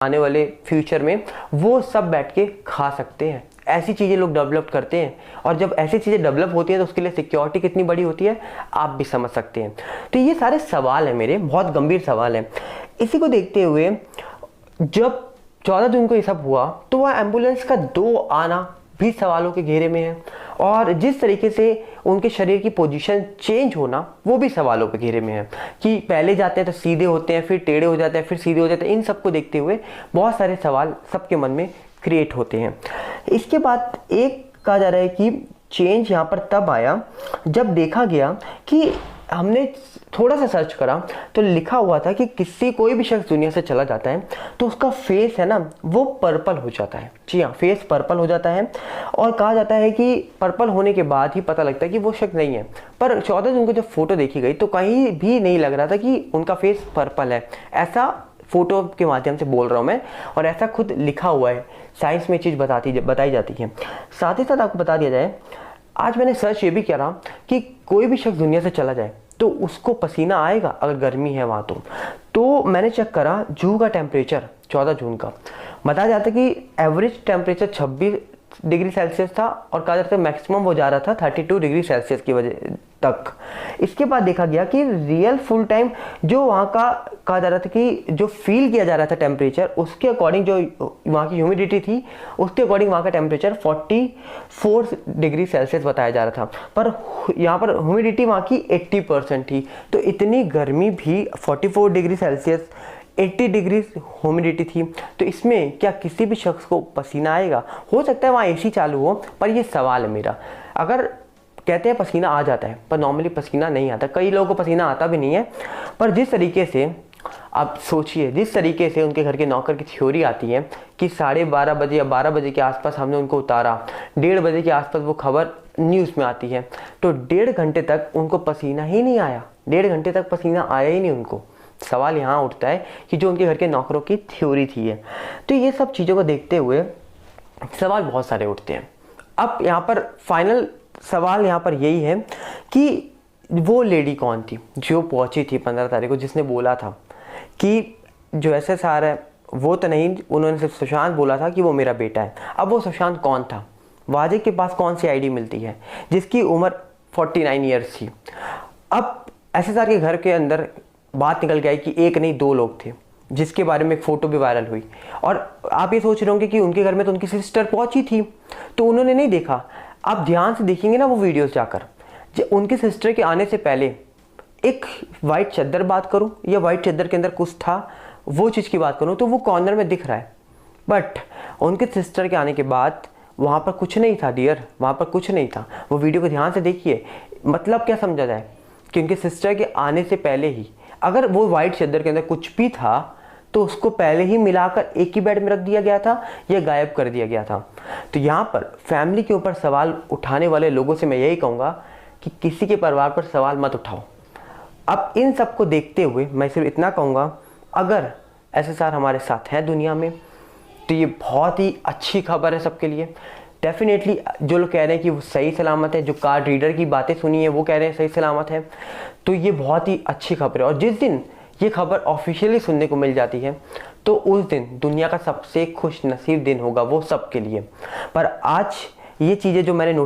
आने वाले फ्यूचर में वो सब बैठ के खा सकते हैं। ऐसी चीज़ें लोग डेवलप करते हैं, और जब ऐसी चीज़ें डेवलप होती हैं तो उसके लिए सिक्योरिटी कितनी बड़ी होती है आप भी समझ सकते हैं। तो ये सारे सवाल हैं मेरे, बहुत गंभीर सवाल हैं। इसी को देखते हुए जब 14 जून को ये सब हुआ तो वह एम्बुलेंस का 2 आना भी सवालों के घेरे में है, और जिस तरीके से उनके शरीर की पोजीशन चेंज होना वो भी सवालों के घेरे में है कि पहले जाते हैं तो सीधे होते हैं, फिर टेढ़े हो जाते हैं, फिर सीधे हो जाते हैं। इन सबको देखते हुए बहुत सारे सवाल सबके मन में क्रिएट होते हैं। इसके बाद एक कहा जा रहा है कि चेंज यहाँ पर तब आया जब देखा गया कि हमने थोड़ा सा सर्च करा तो लिखा हुआ था कि कोई भी शख्स दुनिया से चला जाता है तो उसका फेस है ना वो पर्पल हो जाता है। जी हाँ, फेस पर्पल हो जाता है, और कहा जाता है कि पर्पल होने के बाद ही पता लगता है कि वो शख्स नहीं है। पर 14 जून को जब फोटो देखी गई तो कहीं भी नहीं लग रहा था कि उनका फेस पर्पल है। ऐसा फोटो के माध्यम से बोल रहा हूँ मैं, और ऐसा खुद लिखा हुआ है, साइंस में चीज़ बताई जाती है। साथ ही साथ आपको बता दिया जाए, आज मैंने सर्च ये भी किया कि कोई भी शख्स दुनिया से चला जाए तो उसको पसीना आएगा अगर गर्मी है वहाँ तो मैंने चेक करा जूहू का टेम्परेचर 14 जून का बताया जाता है कि एवरेज टेम्परेचर 26 डिग्री सेल्सियस था, और कहा जाता है मैक्सिमम वो जा रहा था 32 डिग्री सेल्सियस की वजह तक। इसके बाद देखा गया कि रियल फुल टाइम जो वहाँ का कहा जा रहा था कि जो फील किया जा रहा था टेम्परेचर, उसके अकॉर्डिंग जो वहाँ की ह्यूमिडिटी थी उसके अकॉर्डिंग वहाँ का टेम्परेचर 44 डिग्री सेल्सियस बताया जा रहा था, पर यहाँ पर ह्यूमिडिटी वहाँ की 80% थी। तो इतनी गर्मी भी 44 डिग्री सेल्सियस 80 डिग्री ह्यूमिडिटी थी, तो इसमें क्या किसी भी शख्स को पसीना आएगा? हो सकता है वहाँ एसी चालू हो, पर ये सवाल है मेरा। अगर कहते हैं पसीना आ जाता है, पर नॉर्मली पसीना नहीं आता, कई लोगों को पसीना आता भी नहीं है। पर जिस तरीके से आप सोचिए, जिस तरीके से उनके घर के नौकर की थ्योरी आती है कि 12:30 बजे या 12 बजे के आसपास हमने उनको उतारा, 1:30 बजे के आसपास वो खबर न्यूज़ में आती है, तो 1.5 घंटे तक उनको पसीना ही नहीं आया। 1.5 घंटे तक पसीना आया ही नहीं उनको। सवाल यहाँ उठता है कि जो उनके घर के नौकरों की थ्योरी थी है। तो ये सब चीज़ों को देखते हुए सवाल बहुत सारे उठते हैं। अब यहाँ पर फाइनल सवाल यहाँ पर यही है कि वो लेडी कौन थी जो पहुंची थी 15 तारीख को, जिसने बोला था कि जो SSR है वो तो नहीं, उन्होंने सिर्फ सुशांत बोला था कि वो मेरा बेटा है। अब वो सुशांत कौन था? वाजिद के पास कौन सी ID मिलती है जिसकी उम्र 49 ईयर्स थी? अब SSR के घर के अंदर बात निकल गई कि एक नहीं 2 लोग थे, जिसके बारे में एक फ़ोटो भी वायरल हुई। और आप ये सोच रहे होंगे कि उनके घर में तो उनकी सिस्टर पहुंची थी तो उन्होंने नहीं देखा। आप ध्यान से देखेंगे ना वो वीडियोस जाकर, उनके सिस्टर के आने से पहले एक वाइट चादर बात करूं या वाइट चादर के अंदर कुछ था वो चीज़ की बात करूं तो वो कॉर्नर में दिख रहा है, बट उनके सिस्टर के आने के बाद वहाँ पर कुछ नहीं था डियर, वहाँ पर कुछ नहीं था। वो वीडियो को ध्यान से देखिए। मतलब क्या समझा जाए कि उनके सिस्टर के आने से पहले ही अगर वो वाइट चादर के अंदर कुछ भी था तो उसको पहले ही मिलाकर एक ही बेड में रख दिया गया था या गायब कर दिया गया था। तो यहाँ पर फैमिली के ऊपर सवाल उठाने वाले लोगों से मैं यही कहूँगा कि किसी के परिवार पर सवाल मत उठाओ। अब इन सब को देखते हुए मैं सिर्फ इतना कहूँगा, अगर SSR हमारे साथ है दुनिया में तो ये बहुत ही अच्छी खबर है सबके लिए। डेफिनेटली जो लोग कह रहे हैं कि वो सही सलामत है, जो कार्ड रीडर की बातें सुनी है वो कह रहे हैं सही सलामत है, तो ये बहुत ही अच्छी खबर है। और जिस दिन ये खबर ऑफिशियली सुनने को मिल जाती है तो उस दिन दुनिया का सबसे खुश नसीब दिन होगा वो सबके लिए। पर आज ये चीज़ें जो मैंने नोटिस